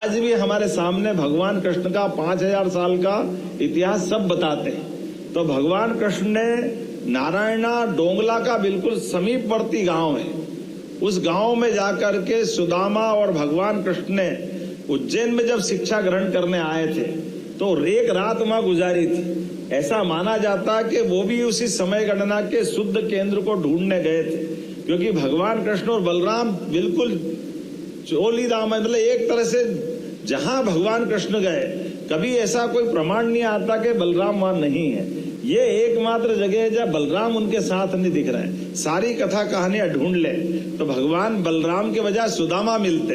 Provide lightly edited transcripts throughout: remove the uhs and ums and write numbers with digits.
आज भी हमारे सामने भगवान कृष्ण का 5000 साल का इतिहास सब बताते हैं। तो भगवान कृष्ण ने नारायणा डोंगला का बिल्कुल समीपवर्ती गांव है, उस गांव में जाकर के सुदामा और भगवान कृष्ण ने उज्जैन में जब शिक्षा ग्रहण करने आए थे तो एक रात वहां गुजारी थी। ऐसा माना जाता कि वो भी उसी समय गणना के शुद्ध केंद्र को ढूंढने गए थे, क्योंकि भगवान कृष्ण और बलराम बिल्कुल चोली दाम, मतलब एक तरह से जहां भगवान कृष्ण गए कभी ऐसा कोई प्रमाण नहीं आता कि बलराम वहां नहीं है। ये एकमात्र जगह है जहाँ बलराम उनके साथ नहीं दिख रहे हैं। सारी कथा कहानियां ढूंढ ले तो भगवान बलराम के बजाय सुदामा मिलते,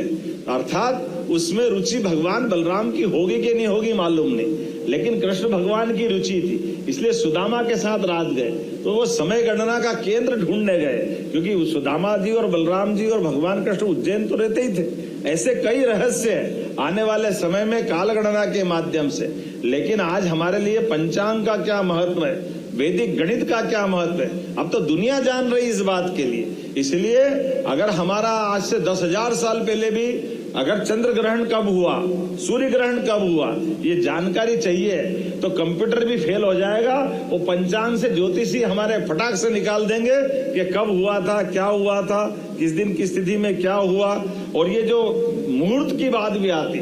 अर्थात उसमें रुचि भगवान बलराम की होगी कि नहीं होगी मालूम नहीं, लेकिन कृष्ण भगवान की रुचि थी, इसलिए सुदामा के साथ रात गए। तो वो समय गणना का केंद्र ढूंढने गए, क्योंकि सुदामा जी और बलराम जी और भगवान कृष्ण उज्जैन तो रहते ही थे। ऐसे कई रहस्य है आने वाले समय में काल गणना के माध्यम से। लेकिन आज हमारे लिए पंचांग का क्या महत्व है, वैदिक गणित का क्या महत्व है, अब तो दुनिया जान रही इस बात के लिए। इसलिए अगर हमारा आज से 10,000 साल पहले भी अगर चंद्र ग्रहण कब हुआ, सूर्य ग्रहण कब हुआ, ये जानकारी चाहिए तो कंप्यूटर भी फेल हो जाएगा। वो पंचांग से ज्योतिषी हमारे फटाक से निकाल देंगे कि कब हुआ था, क्या हुआ था, किस दिन की स्थिति में क्या हुआ। और ये जो मुहूर्त की बात भी आती,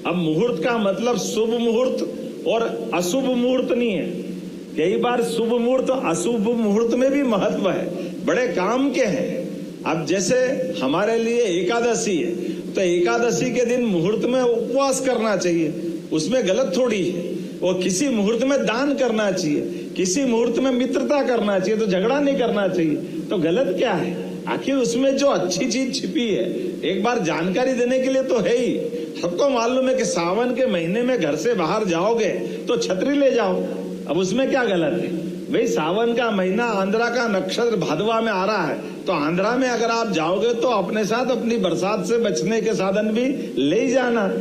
अब मुहूर्त का मतलब शुभ मुहूर्त और अशुभ मुहूर्त नहीं है। कई बार शुभ मुहूर्त अशुभ मुहूर्त में भी महत्व है, बड़े काम के हैं। अब जैसे हमारे लिए एकादशी है तो एकादशी के दिन मुहूर्त में उपवास करना चाहिए, उसमें गलत थोड़ी है। और किसी मुहूर्त में दान करना चाहिए, किसी मुहूर्त में मित्रता करना चाहिए, तो झगड़ा नहीं करना चाहिए, तो गलत क्या है? आखिर उसमें जो अच्छी चीज छिपी है, एक बार जानकारी देने के लिए तो है ही। सबको मालूम है कि सावन के महीने में घर से बाहर जाओगे तो छतरी ले जाओ, अब उसमें क्या गलत है भाई? सावन का महीना आंध्रा का नक्षत्र भादवा में आ रहा है, तो आंध्रा में अगर आप जाओगे तो अपने साथ अपनी बरसात से बचने के साधन भी ले जाना।